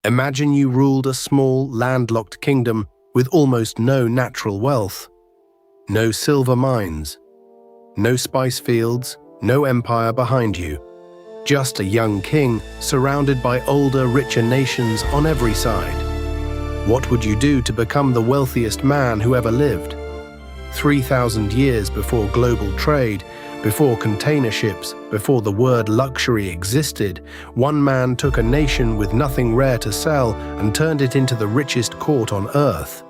Imagine you ruled a small, landlocked kingdom with almost no natural wealth. No silver mines, no spice fields, no empire behind you. Just a young king surrounded by older, richer nations on every side. What would you do to become the wealthiest man who ever lived? 3,000 years before global trade, before container ships, before the word luxury existed, one man took a nation with nothing rare to sell and turned it into the richest court on earth.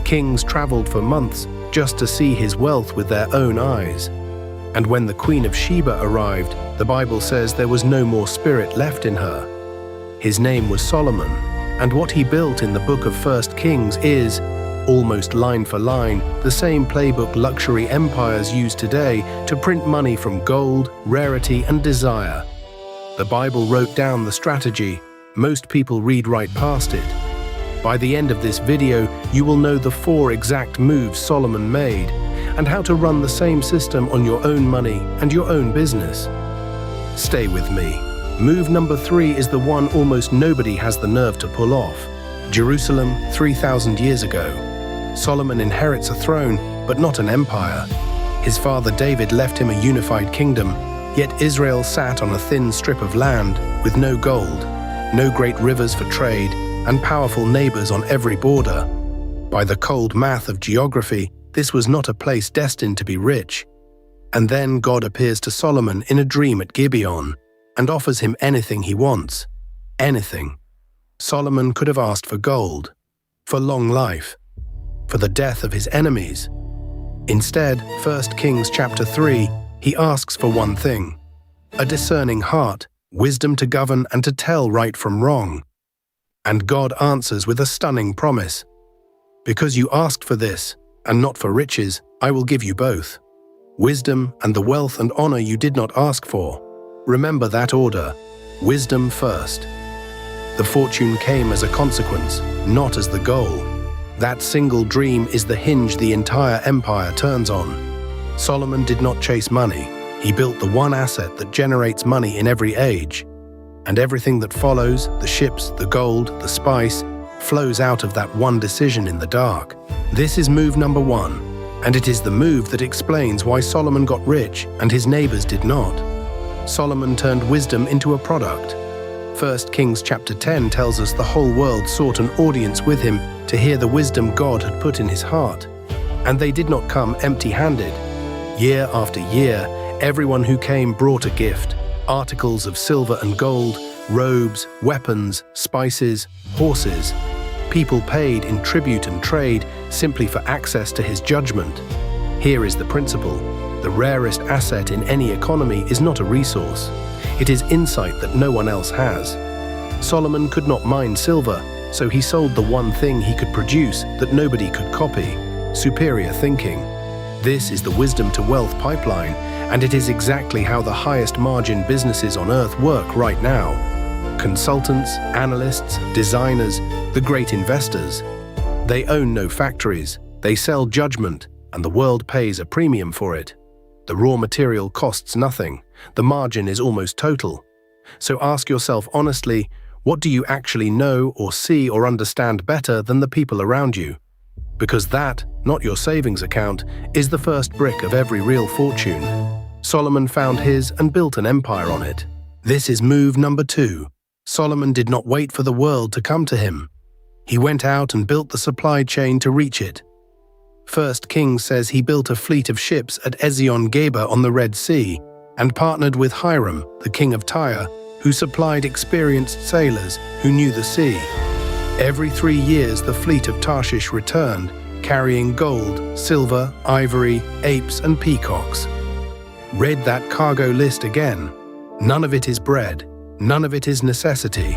Kings traveled for months just to see his wealth with their own eyes. And when the Queen of Sheba arrived, the Bible says there was no more spirit left in her. His name was Solomon, and what he built in the book of 1 Kings is, almost line for line, the same playbook luxury empires use today to print money from gold, rarity, and desire. The Bible wrote down the strategy. Most people read right past it. By the end of this video, you will know the 4 exact moves Solomon made and how to run the same system on your own money and your own business. Stay with me. Move number 3 is the one almost nobody has the nerve to pull off. Jerusalem 3,000 years ago. Solomon inherits a throne, but not an empire. His father David left him a unified kingdom, yet Israel sat on a thin strip of land with no gold, no great rivers for trade, and powerful neighbors on every border. By the cold math of geography, this was not a place destined to be rich. And then God appears to Solomon in a dream at Gibeon and offers him anything he wants. Anything. Solomon could have asked for gold, for long life, for the death of his enemies. Instead, 1 Kings chapter 3, he asks for one thing: a discerning heart, wisdom to govern and to tell right from wrong. And God answers with a stunning promise. Because you asked for this, and not for riches, I will give you both. Wisdom and the wealth and honor you did not ask for. Remember that order. Wisdom first. The fortune came as a consequence, not as the goal. That single dream is the hinge the entire empire turns on. Solomon did not chase money. He built the one asset that generates money in every age. And everything that follows, the ships, the gold, the spice, flows out of that one decision in the dark. This is move number 1, and it is the move that explains why Solomon got rich and his neighbors did not. Solomon turned wisdom into a product. 1 Kings chapter 10 tells us the whole world sought an audience with him to hear the wisdom God had put in his heart. And they did not come empty-handed. Year after year, everyone who came brought a gift: articles of silver and gold, robes, weapons, spices, horses. People paid in tribute and trade simply for access to his judgment. Here is the principle. The rarest asset in any economy is not a resource. It is insight that no one else has. Solomon could not mine silver, so he sold the one thing he could produce that nobody could copy: superior thinking. This is the wisdom to wealth pipeline, and it is exactly how the highest margin businesses on earth work right now. Consultants, analysts, designers, the great investors. They own no factories, they sell judgment, and the world pays a premium for it. The raw material costs nothing, the margin is almost total. So ask yourself honestly, what do you actually know or see or understand better than the people around you? Because that, not your savings account, is the first brick of every real fortune. Solomon found his and built an empire on it. This is move number 2. Solomon did not wait for the world to come to him. He went out and built the supply chain to reach it. 1 Kings says he built a fleet of ships at Ezion-Geber on the Red Sea and partnered with Hiram, the king of Tyre, who supplied experienced sailors who knew the sea. Every 3 years the fleet of Tarshish returned, carrying gold, silver, ivory, apes, and peacocks. Read that cargo list again. None of it is bread. None of it is necessity.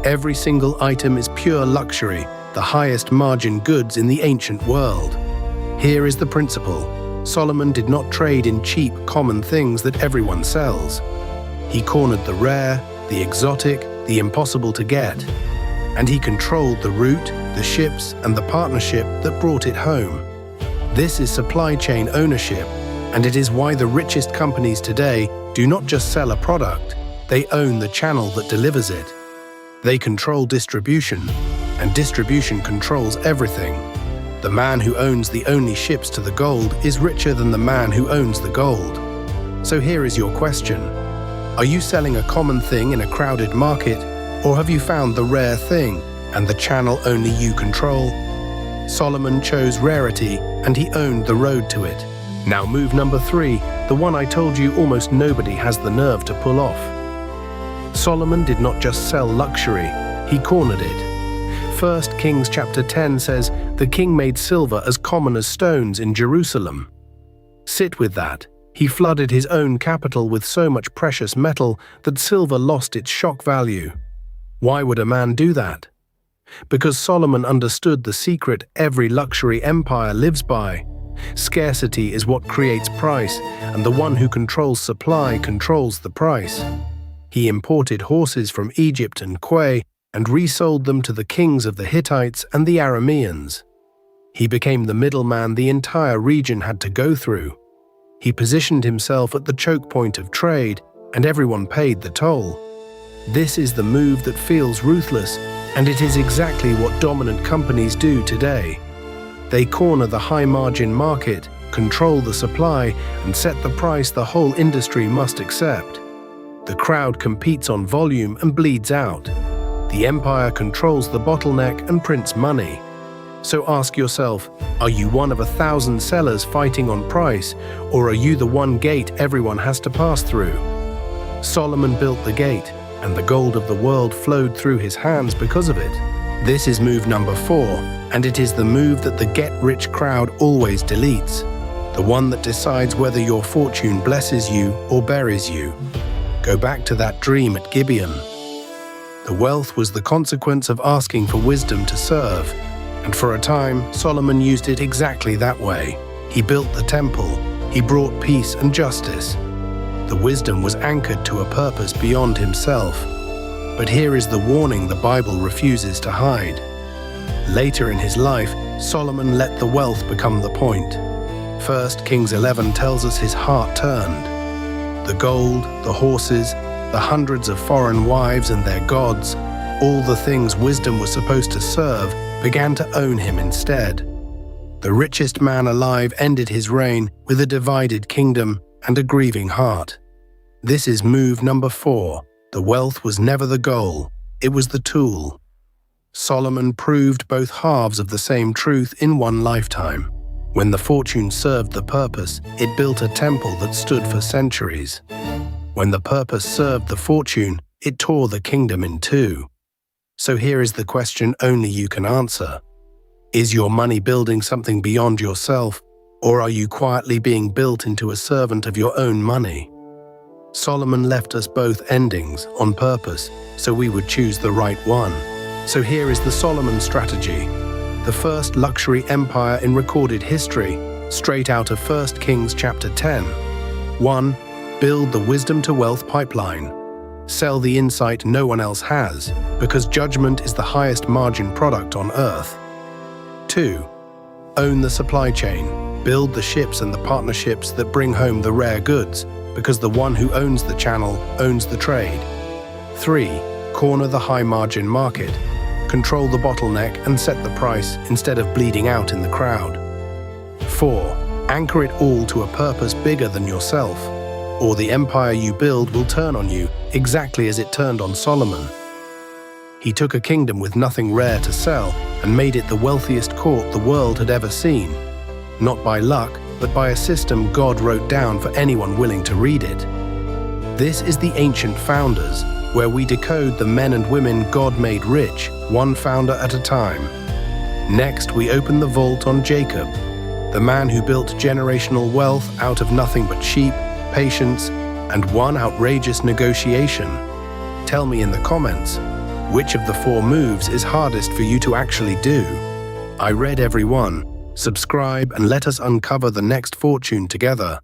Every single item is pure luxury, the highest margin goods in the ancient world. Here is the principle. Solomon did not trade in cheap, common things that everyone sells. He cornered the rare, the exotic, the impossible to get. And he controlled the route, the ships, and the partnership that brought it home. This is supply chain ownership, and it is why the richest companies today do not just sell a product, they own the channel that delivers it. They control distribution, and distribution controls everything. The man who owns the only ships to the gold is richer than the man who owns the gold. So here is your question. Are you selling a common thing in a crowded market, or have you found the rare thing and the channel only you control? Solomon chose rarity, and he owned the road to it. Now move number 3, the one I told you almost nobody has the nerve to pull off. Solomon did not just sell luxury, he cornered it. 1 Kings chapter 10 says, "The king made silver as common as stones in Jerusalem." Sit with that. He flooded his own capital with so much precious metal that silver lost its shock value. Why would a man do that? Because Solomon understood the secret every luxury empire lives by. Scarcity is what creates price, and the one who controls supply controls the price. He imported horses from Egypt and quay and resold them to the kings of the Hittites and the Arameans. He became the middleman the entire region had to go through. He positioned himself at the choke point of trade, and everyone paid the toll. This is the move that feels ruthless, and it is exactly what dominant companies do today. They corner the high-margin market, control the supply, and set the price the whole industry must accept. The crowd competes on volume and bleeds out. The empire controls the bottleneck and prints money. So ask yourself, are you one of 1,000 sellers fighting on price, or are you the one gate everyone has to pass through? Solomon built the gate, and the gold of the world flowed through his hands because of it. This is move number 4, and it is the move that the get-rich crowd always deletes. The one that decides whether your fortune blesses you or buries you. Go back to that dream at Gibeon. The wealth was the consequence of asking for wisdom to serve. And for a time, Solomon used it exactly that way. He built the temple. He brought peace and justice. The wisdom was anchored to a purpose beyond himself. But here is the warning the Bible refuses to hide. Later in his life, Solomon let the wealth become the point. 1 Kings 11 tells us his heart turned. The gold, the horses, the hundreds of foreign wives and their gods, all the things wisdom was supposed to serve, began to own him instead. The richest man alive ended his reign with a divided kingdom and a grieving heart. This is move number 4. The wealth was never the goal, it was the tool. Solomon proved both halves of the same truth in one lifetime. When the fortune served the purpose, it built a temple that stood for centuries. When the purpose served the fortune, it tore the kingdom in two. So here is the question only you can answer. Is your money building something beyond yourself, or are you quietly being built into a servant of your own money? Solomon left us both endings on purpose, so we would choose the right one. So here is the Solomon strategy. The first luxury empire in recorded history, straight out of 1 Kings chapter 10. 1. Build the wisdom to wealth pipeline. Sell the insight no one else has, because judgment is the highest margin product on earth. 2. Own the supply chain. Build the ships and the partnerships that bring home the rare goods, because the one who owns the channel owns the trade. 3. Corner the high-margin market. Control the bottleneck and set the price instead of bleeding out in the crowd. 4. Anchor it all to a purpose bigger than yourself, or the empire you build will turn on you exactly as it turned on Solomon. He took a kingdom with nothing rare to sell and made it the wealthiest court the world had ever seen. Not by luck, but by a system God wrote down for anyone willing to read it. This is the Ancient Founders, where we decode the men and women God made rich, one founder at a time. Next, we open the vault on Jacob, the man who built generational wealth out of nothing but sheep, patience, and one outrageous negotiation. Tell me in the comments, which of the 4 moves is hardest for you to actually do? I read every one. Subscribe and let us uncover the next fortune together.